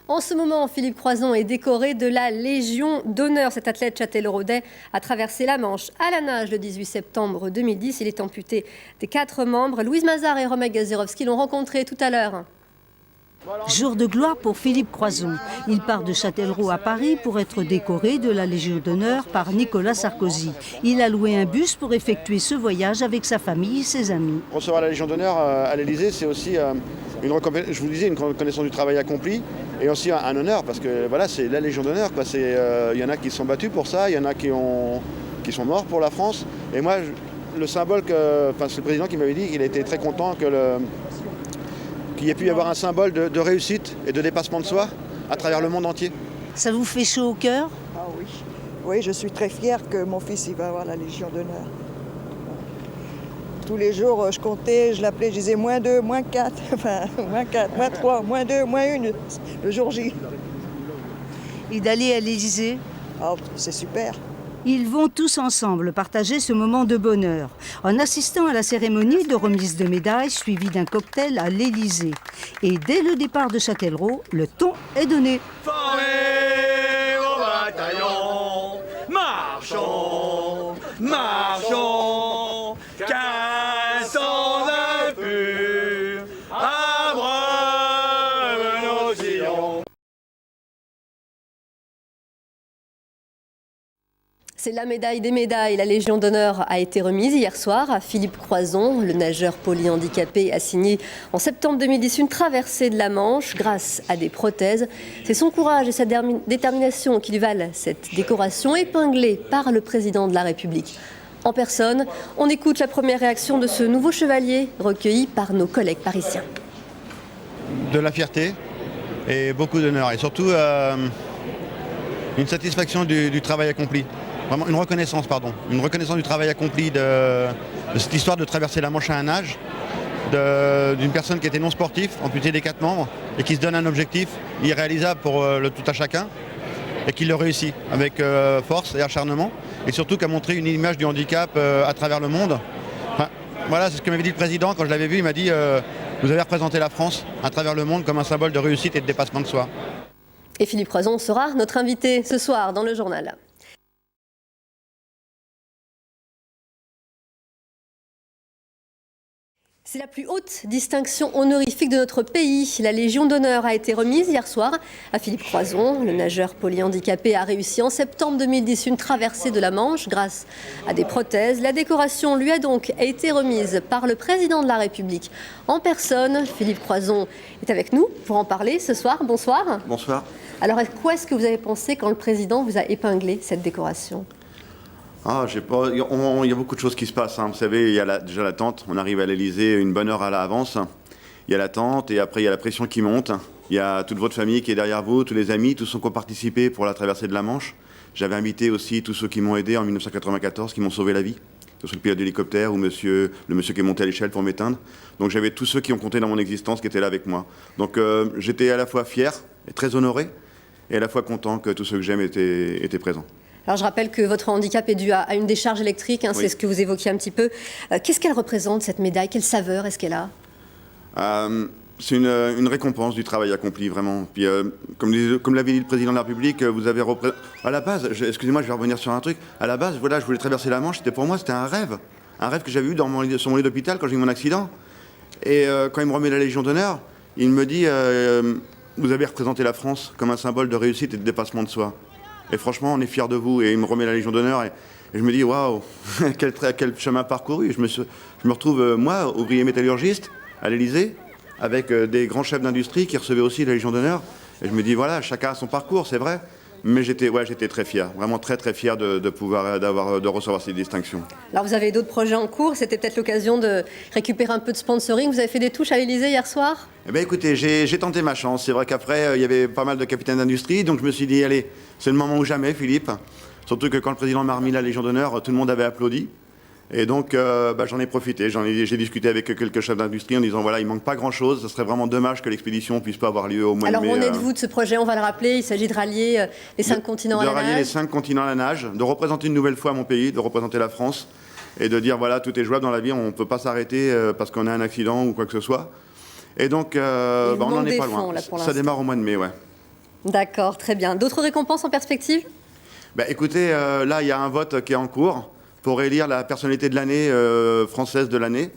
En ce moment, Philippe Croizon est décoré de la Légion d'honneur. Cet athlète châtelleraudais a traversé la Manche à la nage le 18 septembre 2010. Il est amputé des 4 membres. Louise Mazard et Romain Gazerovski l'ont rencontré tout à l'heure. Jour de gloire pour Philippe Croizon. Il part de Châtellerault à Paris pour être décoré de la Légion d'honneur par Nicolas Sarkozy. Il a loué un bus pour effectuer ce voyage avec sa famille et ses amis. Recevoir la Légion d'honneur à l'Élysée, c'est aussi une reconnaissance du travail accompli et aussi un honneur, parce que voilà, c'est la Légion d'honneur. Il y en a qui se sont battus pour ça, il y en a qui sont morts pour la France. Et moi, le symbole c'est le président qui m'avait dit qu'il était très content qu'il y ait pu y avoir un symbole de réussite et de dépassement de soi à travers le monde entier. Ça vous fait chaud au cœur? Ah oui. Oui, je suis très fière que mon fils il va avoir la Légion d'honneur. Tous les jours, je comptais, je l'appelais, je disais -2, -4, enfin -4, -3, -2, -1, le jour J. Et d'aller à l'Élysée? Oh, c'est super. Ils vont tous ensemble partager ce moment de bonheur en assistant à la cérémonie de remise de médailles suivie d'un cocktail à l'Élysée. Et dès le départ de Châtellerault, le ton est donné. Formez vos bataillons, marchons, marchons, 1500 impurs, abreuve nos sillons. C'est la médaille des médailles. La Légion d'honneur a été remise hier soir à Philippe Croizon. Le nageur polyhandicapé a signé en septembre 2010 une traversée de la Manche grâce à des prothèses. C'est son courage et sa détermination qui lui valent cette décoration épinglée par le président de la République. En personne, on écoute la première réaction de ce nouveau chevalier recueilli par nos collègues parisiens. De la fierté et beaucoup d'honneur et surtout une satisfaction du travail accompli. Vraiment une reconnaissance du travail accompli de cette histoire de traverser la Manche à un nage, d'une personne qui était non sportif, amputée des 4 membres, et qui se donne un objectif irréalisable pour le tout à chacun, et qui le réussit avec force et acharnement, et surtout qui a montré une image du handicap à travers le monde. Enfin, voilà, c'est ce que m'avait dit le président quand je l'avais vu, il m'a dit vous avez représenté la France à travers le monde comme un symbole de réussite et de dépassement de soi. Et Philippe Croizon sera notre invité ce soir dans le journal. C'est la plus haute distinction honorifique de notre pays. La Légion d'honneur a été remise hier soir à Philippe Croizon. Le nageur polyhandicapé a réussi en septembre 2010 une traversée de la Manche grâce à des prothèses. La décoration lui a donc été remise par le président de la République en personne. Philippe Croizon est avec nous pour en parler ce soir. Bonsoir. Bonsoir. Alors, à quoi est-ce que vous avez pensé quand le président vous a épinglé cette décoration ? Il y a beaucoup de choses qui se passent. Vous savez, il y a déjà l'attente. On arrive à l'Élysée une bonne heure à l'avance. Il y a l'attente et après il y a la pression qui monte. Il y a toute votre famille qui est derrière vous, tous les amis, tous ceux qui ont participé pour la traversée de la Manche. J'avais invité aussi tous ceux qui m'ont aidé en 1994, qui m'ont sauvé la vie. Que ce soit le pilote d'hélicoptère ou le monsieur qui est monté à l'échelle pour m'éteindre. Donc j'avais tous ceux qui ont compté dans mon existence qui étaient là avec moi. Donc j'étais à la fois fier et très honoré et à la fois content que tous ceux que j'aime étaient présents. Alors je rappelle que votre handicap est dû à une décharge électrique, oui. C'est ce que vous évoquiez un petit peu. Qu'est-ce qu'elle représente, cette médaille? Quelle saveur est-ce qu'elle a? C'est une récompense du travail accompli, vraiment. Puis, comme l'avait dit le président de la République, vous avez à la base, excusez-moi, je vais revenir sur un truc. À la base, voilà, je voulais traverser la Manche. Pour moi, c'était un rêve que j'avais eu sur mon lit d'hôpital quand j'ai eu mon accident. Et quand il me remet la Légion d'honneur, il me dit vous avez représenté la France comme un symbole de réussite et de dépassement de soi. Et franchement, on est fiers de vous. Et il me remet la Légion d'honneur. Et je me dis, waouh, quel chemin parcouru. Je me retrouve, moi, ouvrier métallurgiste, à l'Élysée, avec des grands chefs d'industrie qui recevaient aussi la Légion d'honneur. Et je me dis, voilà, chacun a son parcours, c'est vrai. Mais j'étais très fier, vraiment très fier de recevoir ces distinctions. Alors vous avez d'autres projets en cours, c'était peut-être l'occasion de récupérer un peu de sponsoring. Vous avez fait des touches à l'Élysée hier soir? Eh bien écoutez, j'ai tenté ma chance. C'est vrai qu'après, il y avait pas mal de capitaines d'industrie, donc je me suis dit, allez, c'est le moment ou jamais, Philippe. Surtout que quand le président m'a remis la Légion d'honneur, tout le monde avait applaudi. Et donc, j'en ai profité. J'ai discuté avec quelques chefs d'industrie en disant, voilà, il manque pas grand-chose. Ce serait vraiment dommage que l'expédition puisse pas avoir lieu au mois de mai. Alors, où en êtes-vous de ce projet? On va le rappeler, il s'agit de rallier les 5 continents à la nage. De rallier les 5 continents à la nage, de représenter une nouvelle fois mon pays, de représenter la France, et de dire, voilà, tout est jouable dans la vie, on ne peut pas s'arrêter parce qu'on a un accident ou quoi que ce soit. Et donc, on n'en est pas loin. Ça démarre au mois de mai, ouais. D'accord, très bien. D'autres récompenses en perspective? Écoutez, là, il y a un vote qui est en cours pour élire la personnalité de l'année française de l'année.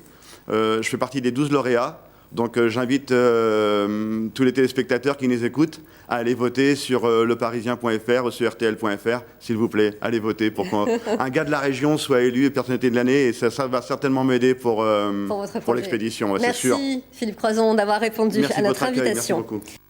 Je fais partie des 12 lauréats. Donc j'invite tous les téléspectateurs qui nous écoutent à aller voter sur leparisien.fr ou sur rtl.fr, s'il vous plaît. Allez voter pour qu'un gars de la région soit élu personnalité de l'année et ça va certainement m'aider pour l'expédition, c'est sûr. Merci Philippe Croizon d'avoir répondu Merci à de notre votre accueil, invitation. merci beaucoup.